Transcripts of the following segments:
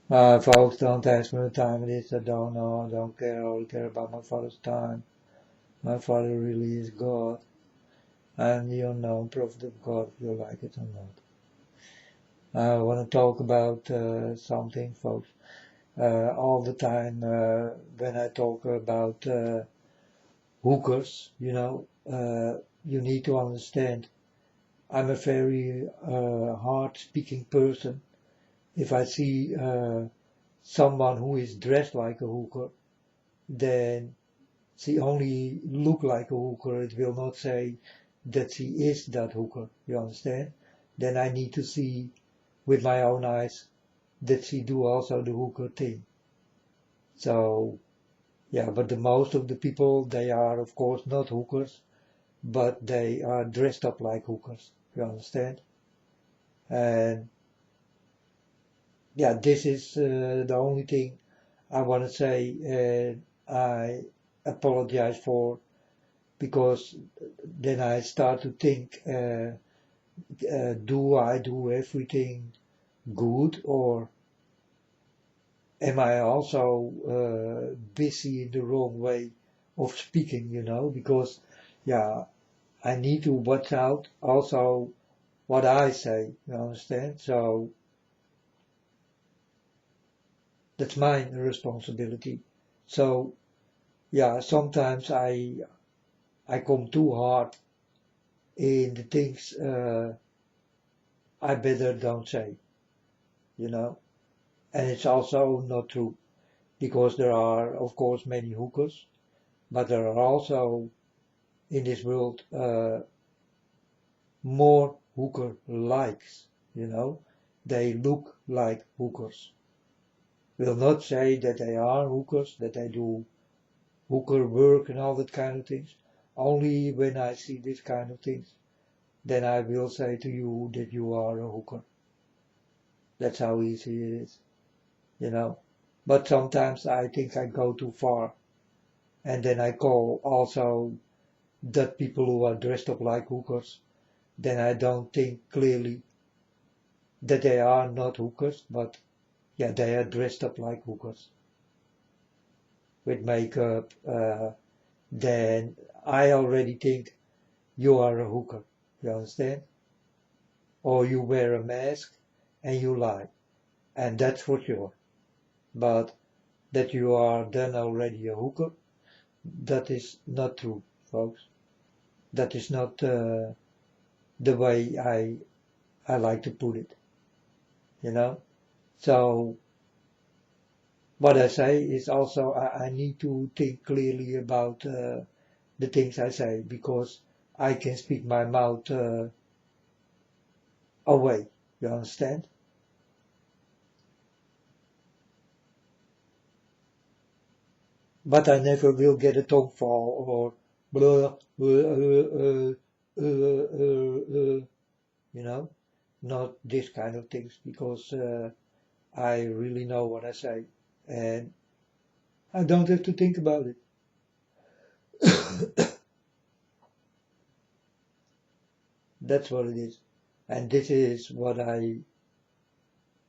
Folks, don't ask me what time it is. I don't know. I don't care. I only care about my father's time. My father really is God. I am the unknown prophet of God, if you like it or not. I want to talk about something, folks. All the time when I talk about hookers, you need to understand I'm a very hard-speaking person. If I see someone who is dressed like a hooker, then she only look like a hooker. It will not say that she is that hooker. You understand? Then I need to see with my own eyes that she do also the hooker thing. So yeah, but the most of the people, they are of course not hookers, but they are dressed up like hookers. You understand? And yeah, this is the only thing I want to say, and I apologize for, because then I start to think, do I do everything good, or am I also busy in the wrong way of speaking, because yeah, I need to watch out also what I say, you understand? So that's my responsibility. So yeah, sometimes I come too hard in the things I better don't say, you know. And it's also not true, because there are, of course, many hookers, but there are also in this world more hooker likes, They look like hookers. Will not say that they are hookers, that they do hooker work and all that kind of things. Only when I see this kind of things, then I will say to you that you are a hooker. That's how easy it is, you know. But sometimes I think I go too far, and then I call also that people who are dressed up like hookers, then I don't think clearly that they are not hookers, but yeah, they are dressed up like hookers with makeup. Then I already think you are a hooker. You understand? Or you wear a mask and you lie, and that's for sure. But that you are then already a hooker, that is not true, folks. That is not the way I like to put it, you know. So what I say is also I need to think clearly about the things I say, because I can speak my mouth away. You understand? But I never will get a tongue fall or blah, you know, not this kind of things, because I really know what I say, and I don't have to think about it. That's what it is. And this is what I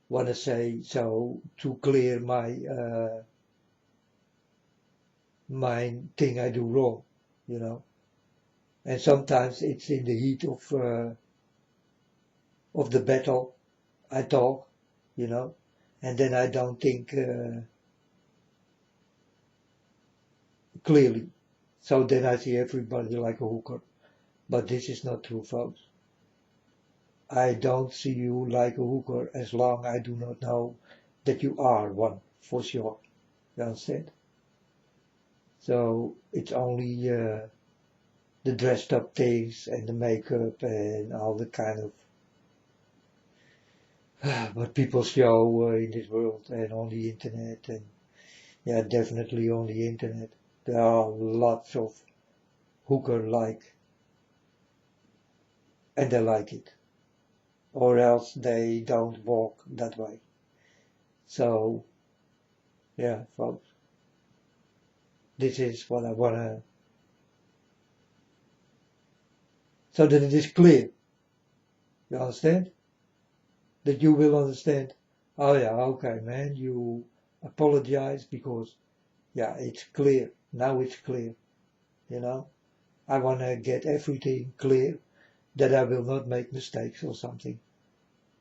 want to say, so to clear my thing I do wrong, you know. And sometimes it's in the heat of the battle I talk, you know, and then I don't think clearly. So then I see everybody like a hooker. But this is not true, folks. I don't see you like a hooker as long I do not know that you are one, for sure. You understand? So it's only the dressed up things and the makeup and all the kind of what people show in this world and on the internet, and yeah, definitely on the internet. There are lots of hooker like, and they like it, or else they don't walk that way. So yeah, folks, this is what I wanna, so that it is clear. You understand? That you will understand. oh yeah, okay, man, you apologize because, yeah, it's clear. Now it's clear, you know. I want to get everything clear that I will not make mistakes or something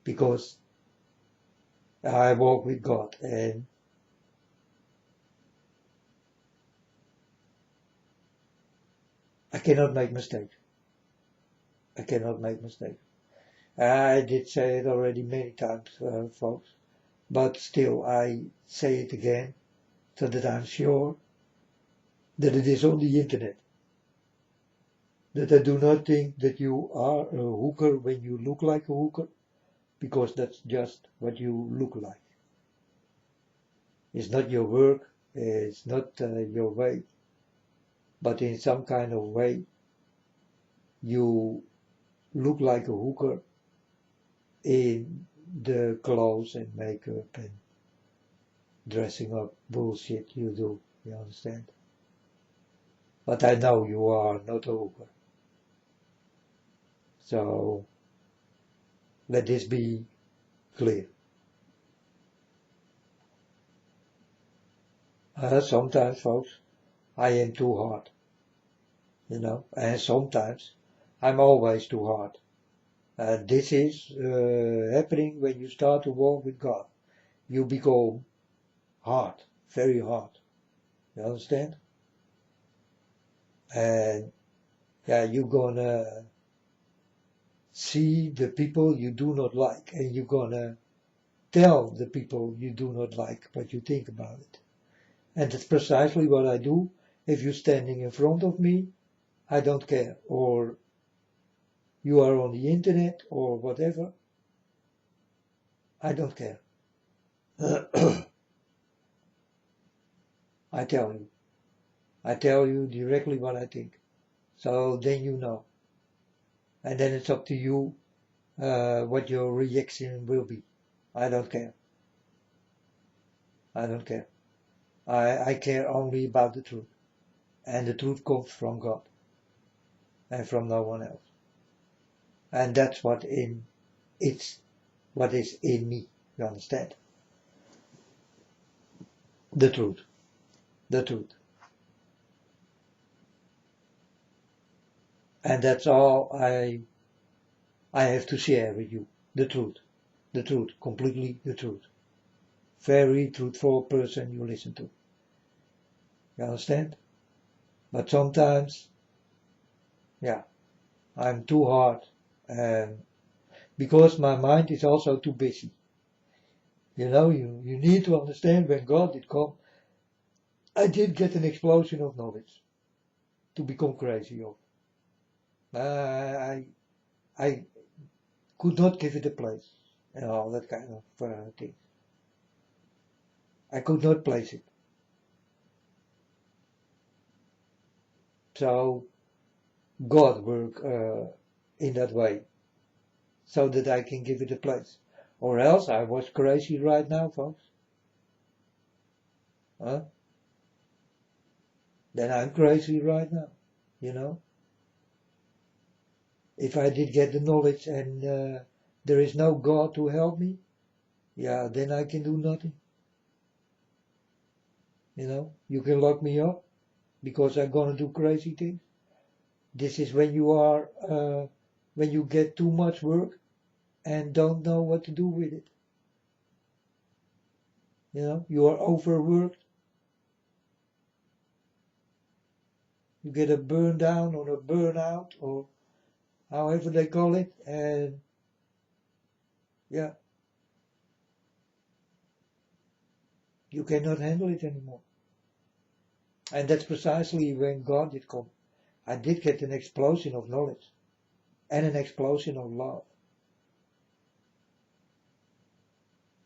because I walk with God and I cannot make mistakes. I cannot make mistakes. I did say it already many times, folks, but still I say it again so that I'm sure that it is on the internet. That I do not think that you are a hooker when you look like a hooker, because that's just what you look like. It's not your work, it's not your way, but in some kind of way you look like a hooker in the clothes and makeup and dressing up bullshit you do, you understand? But I know you are not a hooker. So let this be clear. Sometimes, folks, I am too hard, you know, and sometimes I'm always too hard. This is happening when you start to walk with God. You become hard, very hard. You understand? And yeah, you're gonna see the people you do not like, and you're gonna tell the people you do not like what you think about it. And that's precisely what I do. If you're standing in front of me, I don't care. Or you are on the internet or whatever, I don't care. I tell you. I tell you directly what I think. So then you know. And then it's up to you what your reaction will be. I don't care. I don't care. I care only about the truth. And the truth comes from God. And from no one else. And that's it's what is in me. You understand? The truth. The truth. And that's all I have to share with you. The truth. The truth. Completely the truth. Very truthful person you listen to. You understand? But sometimes, yeah, I'm too hard. Because my mind is also too busy. You know, you need to understand when God did come, I did get an explosion of knowledge to become crazy of. I could not give it a place and all that kind of thing. I could not place it. So God worked in that way so that I can give it a place. Or else I was crazy right now, folks. Huh? Then I'm crazy right now, you know. If I did get the knowledge and there is no God to help me, yeah, then I can do nothing. You know, you can lock me up because I'm gonna do crazy things. This is when you are, when you get too much work and don't know what to do with it. You know, you are overworked. You get a burn down or a burnout or however they call it, and yeah, you cannot handle it anymore. And that's precisely when God did come. I did get an explosion of knowledge and an explosion of love.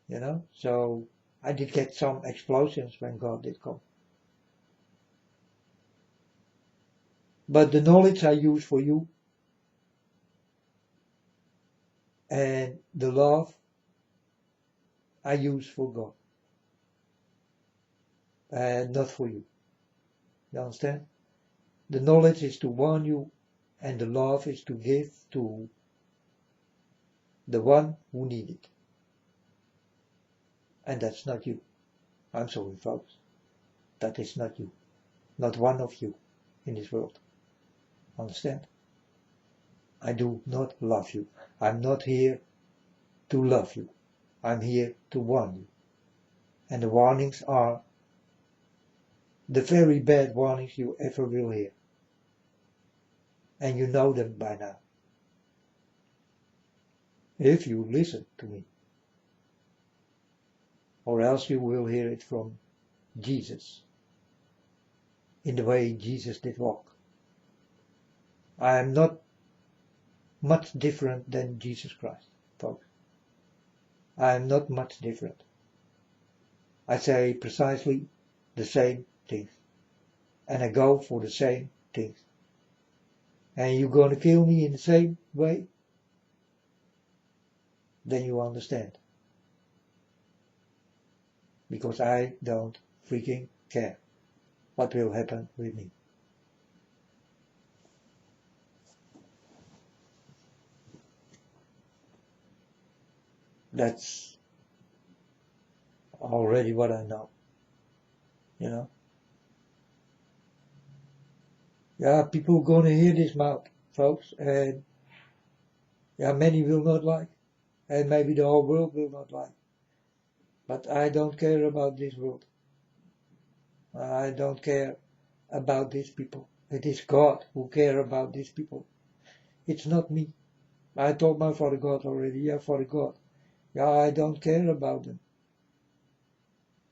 You know, so I did get some explosions when God did come. But the knowledge I use for you and the love I use for God and not for you. You understand? The knowledge is to warn you and the love is to give to the one who needs it. And that's not you. I'm sorry, folks. That is not you. Not one of you in this world. Understand? I do not love you. I'm not here to love you. I'm here to warn you. And the warnings are the very bad warnings you ever will hear. And you know them by now. If you listen to me. Or else you will hear it from Jesus. In the way Jesus did walk. I am not much different than Jesus Christ, folks. I am not much different. I say precisely the same things. And I go for the same things. And you're gonna kill me in the same way? Then you understand. Because I don't freaking care what will happen with me. That's already what I know. You know? Yeah, people are gonna hear this mouth, folks, and yeah, many will not like, and maybe the whole world will not like. But I don't care about this world. I don't care about these people. It is God who cares about these people. It's not me. I told my Father God already, yeah, Father God, yeah, I don't care about them.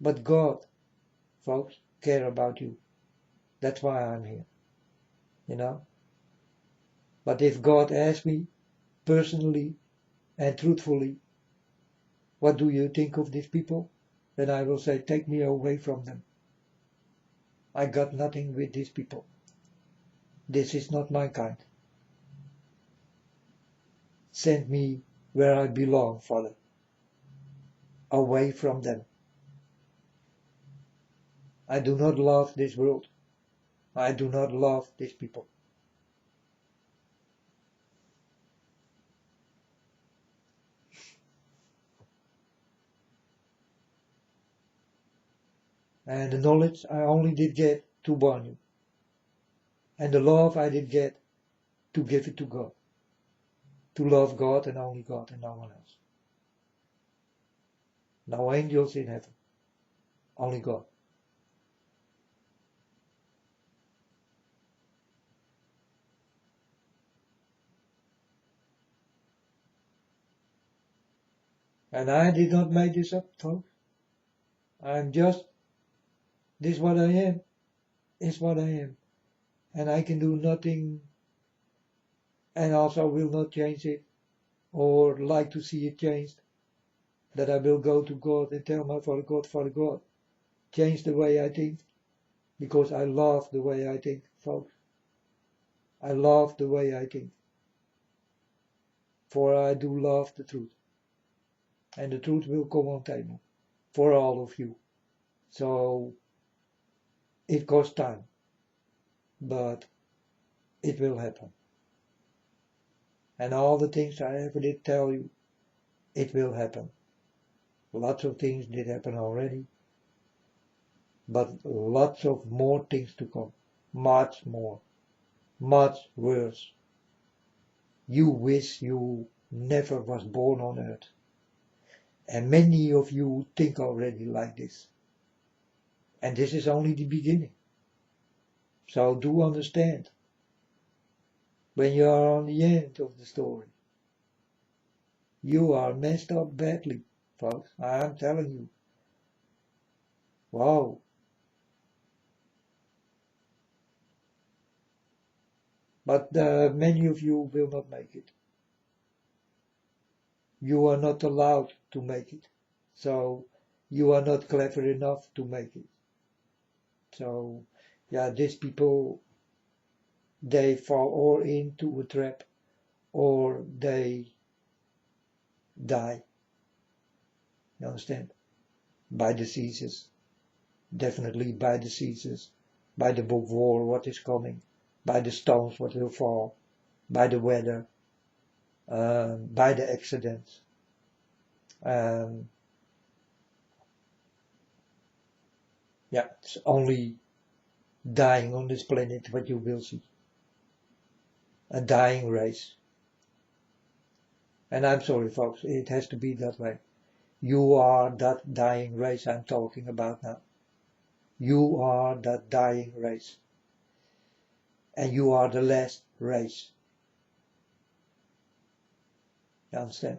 But God, folks, care about you. That's why I'm here. You know? But if God asks me personally and truthfully, what do you think of these people? Then I will say, take me away from them. I got nothing with these people. This is not my kind. Send me where I belong, Father. Away from them. I do not love this world. I do not love these people. And the knowledge I only did get to warn you. And the love I did get to give it to God. To love God and only God and no one else. No angels in heaven. Only God. And I did not make this up, folks. I'm just, this what I am, is what I am. And I can do nothing, and also will not change it, or like to see it changed. That I will go to God and tell my Father God, change the way I think, because I love the way I think, folks. I love the way I think. For I do love the truth. And the truth will come on table for all of you. So it costs time, but it will happen. And all the things I ever did tell you, it will happen. Lots of things did happen already, but lots of more things to come. Much more. Much worse. You wish you never was born on earth. And many of you think already like this. And this is only the beginning. So do understand. When you are on the end of the story, you are messed up badly, folks. I am telling you. Wow. But many of you will not make it. You are not allowed to make it. So you are not clever enough to make it. So yeah, these people, they fall or into a trap or they die. You understand? By diseases. Definitely by diseases. By the book war, what is coming. By the stones, what will fall. By the weather. By the accidents. Yeah, it's only dying on this planet what you will see. A dying race. And I'm sorry folks, it has to be that way. You are that dying race I'm talking about now. You are that dying race. And you are the last race. You understand?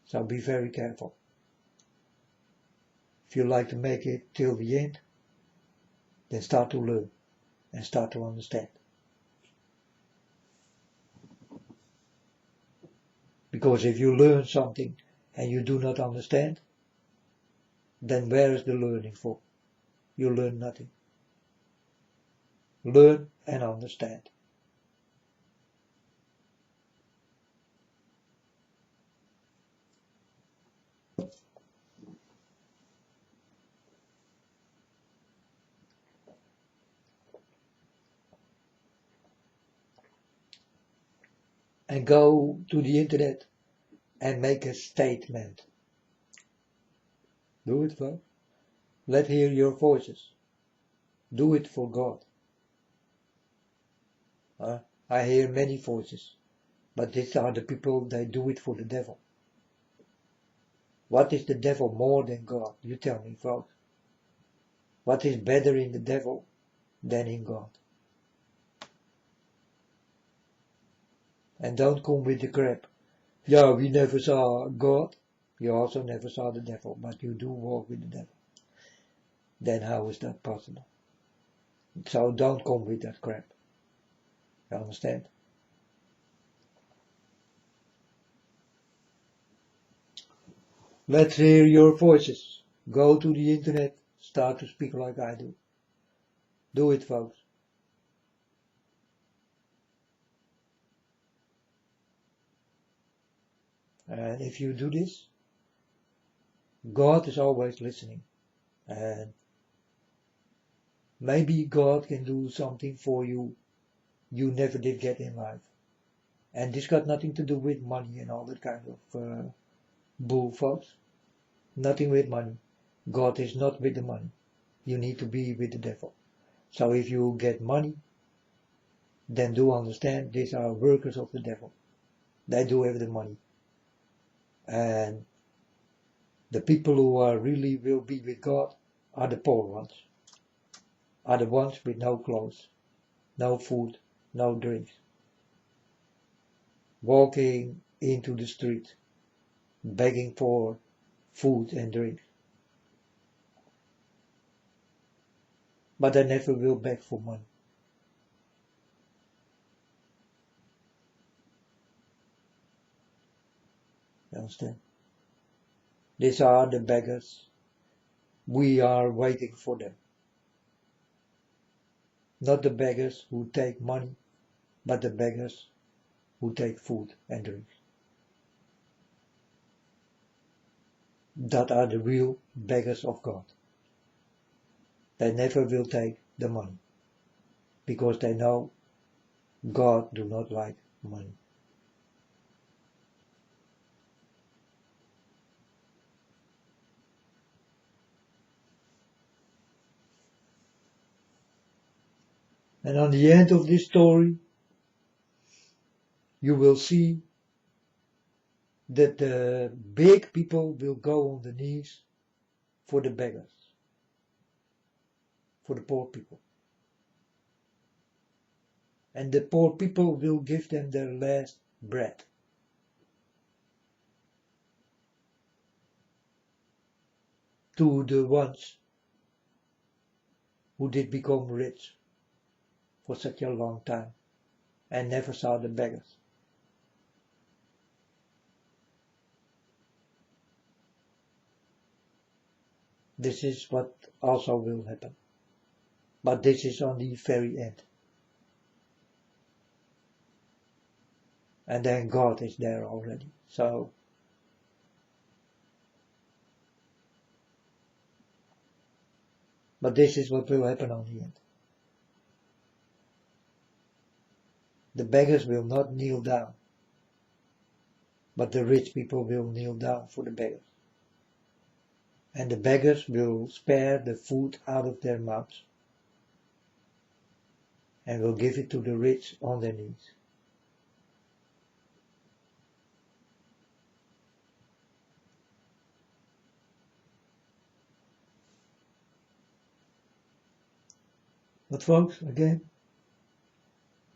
So be very careful. If you like to make it till the end, then start to learn and start to understand. Because if you learn something and you do not understand, then where is the learning for? You learn nothing. Learn and understand. And go to the internet and make a statement. Do it, folks. Let hear your voices. Do it for God. I hear many voices, but these are the people that do it for the devil. What is the devil more than God? You tell me, folks. What is better in the devil than in God? And don't come with the crap. Yeah, we never saw God. You also never saw the devil, but you do walk with the devil. Then how is that possible? So don't come with that crap. You understand? Let's hear your voices. Go to the internet. Start to speak like I do. Do it, folks. And if you do this, God is always listening. And maybe God can do something for you you never did get in life. And this got nothing to do with money and all that kind of bull, folks. Nothing with money. God is not with the money. You need to be with the devil. So if you get money, then do understand these are workers of the devil. They do have the money. And the people who are really will be with God are the poor ones. Are the ones with no clothes, no food, no drinks. Walking into the street, begging for food and drink. But they never will beg for money. You understand? These are the beggars. We are waiting for them. Not the beggars who take money, but the beggars who take food and drink. That are the real beggars of God. They never will take the money, because they know God do not like money. And on the end of this story, you will see that the big people will go on the knees for the beggars, for the poor people. And the poor people will give them their last bread. To the ones who did become rich for such a long time and never saw the beggars. This is what also will happen. But this is on the very end. And then God is there already. So but this is what will happen on the end. The beggars will not kneel down, but the rich people will kneel down for the beggars. and the beggars will spare the food out of their mouths and will give it to the rich on their knees. But folks, again,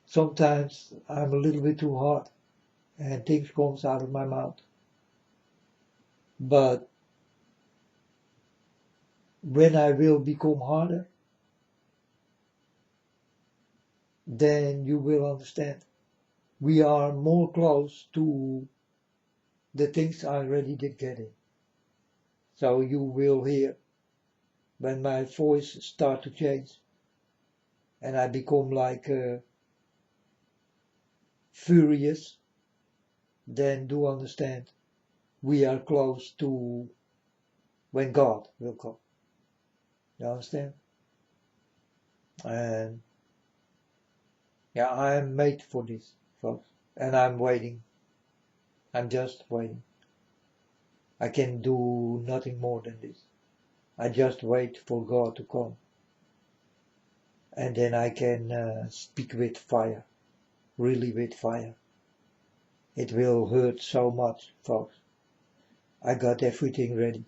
sometimes I'm a little bit too hard and things comes out of my mouth. But when I will become harder, then you will understand. We are more close to the things I already did get in. So you will hear when my voice start to change and I become like furious, then do understand we are close to when God will come. You understand? And yeah, I am made for this, folks. And I'm waiting. I'm just waiting. I can do nothing more than this. I just wait for God to come. And then I can speak with fire. Really with fire. It will hurt so much, folks. I got everything ready.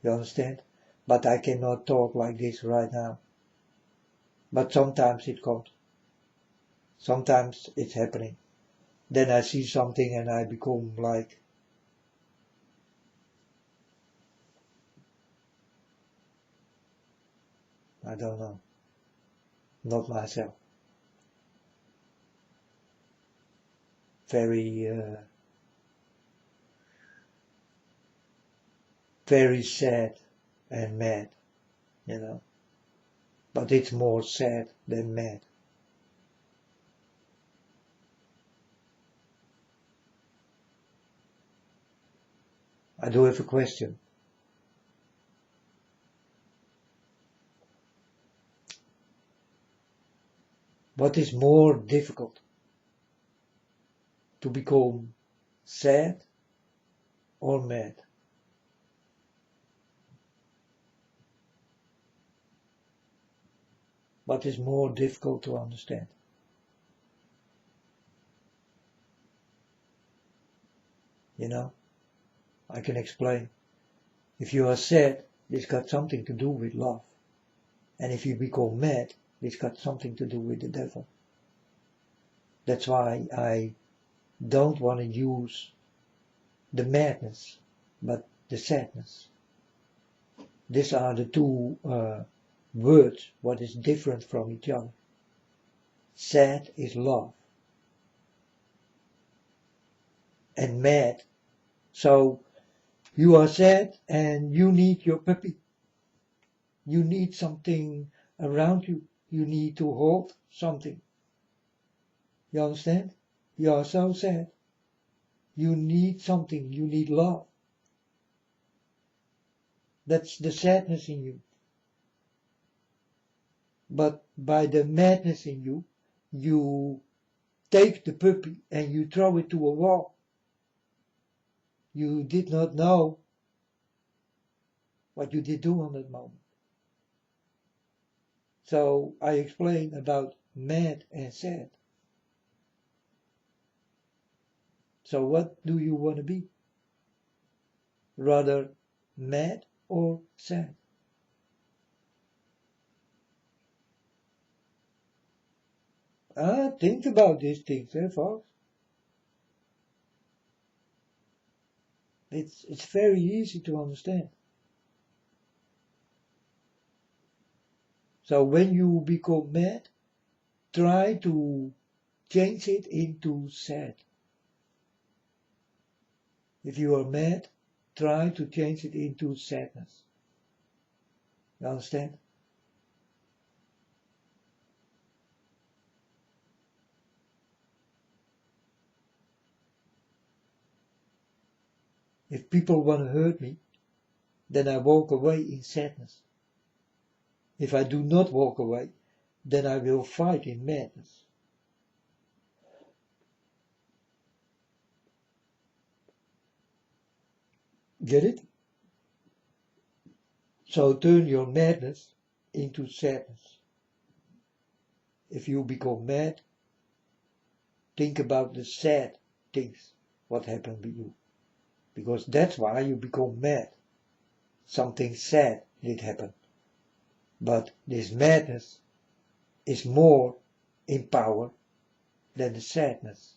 You understand? But I cannot talk like this right now. But sometimes it comes. Sometimes it's happening. Then I see something and I become like, I don't know, not myself. Very sad and mad, you know. But it's more sad than mad. I do have a question. What is more difficult? To become sad or mad? What is more difficult to understand? You know, I can explain. If you are sad, this got something to do with love. And if you become mad, this got something to do with the devil. That's why I don't want to use the madness, but the sadness. These are the two words, what is different from each other. Sad is love. And mad. So you are sad and you need your puppy. You need something around you. You need to hold something. You understand? You are so sad. You need something. You need love. That's the sadness in you. But by the madness in you, you take the puppy and you throw it to a wall. You did not know what you did do on that moment. So I explained about mad and sad. So what do you want to be? Rather mad or sad? Think about these things, folks. It's very easy to understand. So when you become mad, try to change it into sad. If you are mad, try to change it into sadness. You understand? If people want to hurt me, then I walk away in sadness. If I do not walk away, then I will fight in madness. Get it? So turn your madness into sadness. If you become mad, think about the sad things, what happened with you. Because that's why you become mad. Something sad did happen. But this madness is more in power than the sadness.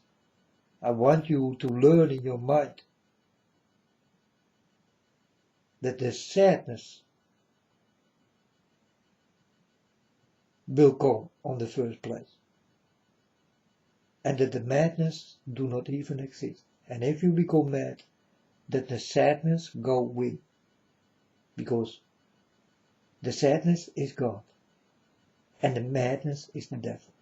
I want you to learn in your mind that the sadness will come on the first place. And that the madness do not even exist. And if you become mad, that the sadness go away. Because the sadness is God. And the madness is the devil.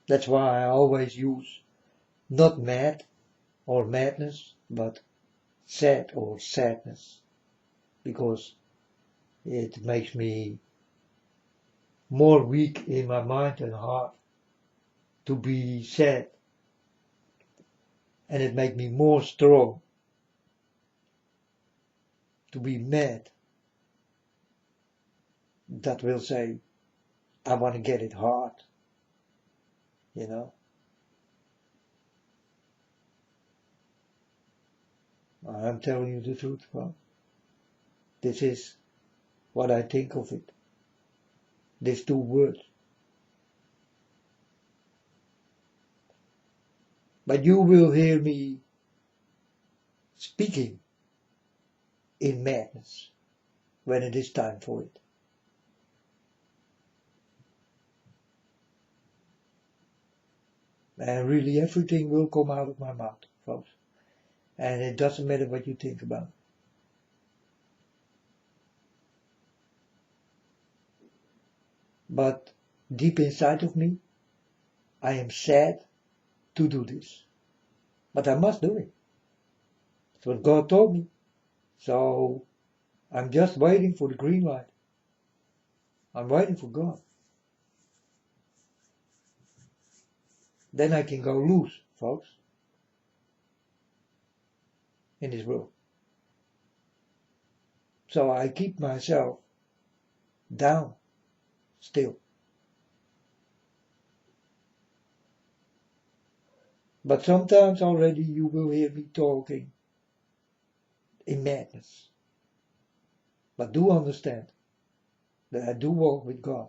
That's why I always use not mad or madness, but sad or sadness. Because it makes me more weak in my mind and heart to be sad. And it makes me more strong to be mad. That will say, I want to get it hard. You know? I'm telling you the truth, well, this is what I think of it. These two words. But you will hear me speaking in madness when it is time for it. And really everything will come out of my mouth, folks. And it doesn't matter what you think about. But deep inside of me, I am sad to do this. But I must do it. It's what God told me. So I'm just waiting for the green light. I'm waiting for God. Then I can go loose, folks, in this world. So I keep myself down still. But sometimes already you will hear me talking in madness. But do understand that I do walk with God.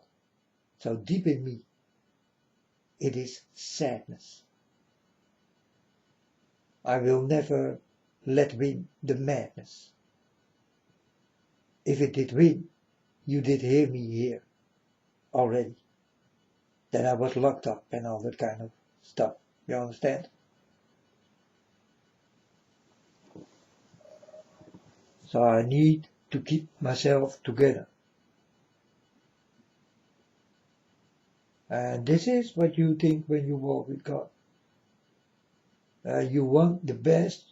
So deep in me, it is sadness. I will never let win the madness. If it did win, you did hear me here already. Then I was locked up and all that kind of stuff. You understand? So I need to keep myself together. And this is what you think when you walk with God. You want the best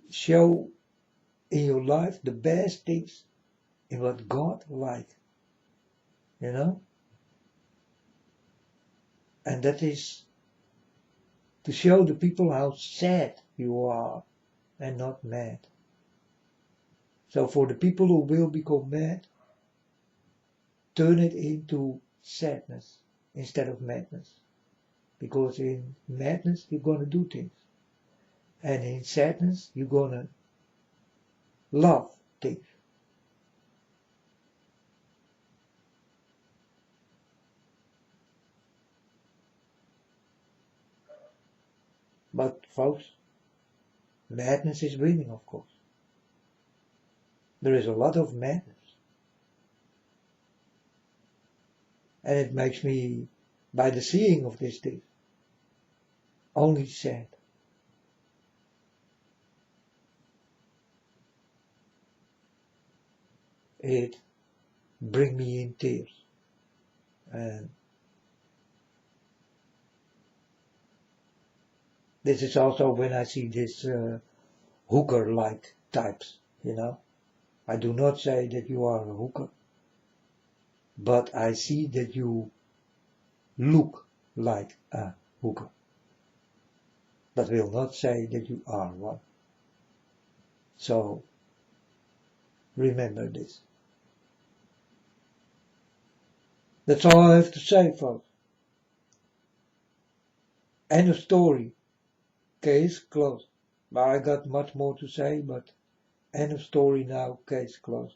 show in your life, the best things in what God likes. You know? And that is to show the people how sad you are and not mad. So for the people who will become mad, turn it into sadness instead of madness. Because in madness you're going to do things. And in sadness you're going to love things. But folks, madness is winning, of course. There is a lot of madness. And it makes me, by the seeing of this thing, only sad. It brings me in tears. And this is also when I see this hooker-like types, you know. I do not say that you are a hooker, but I see that you look like a hooker. That will not say that you are one. So remember this. That's all I have to say, folks. End of story. Case closed. Well, I got much more to say, but end of story now, case closed.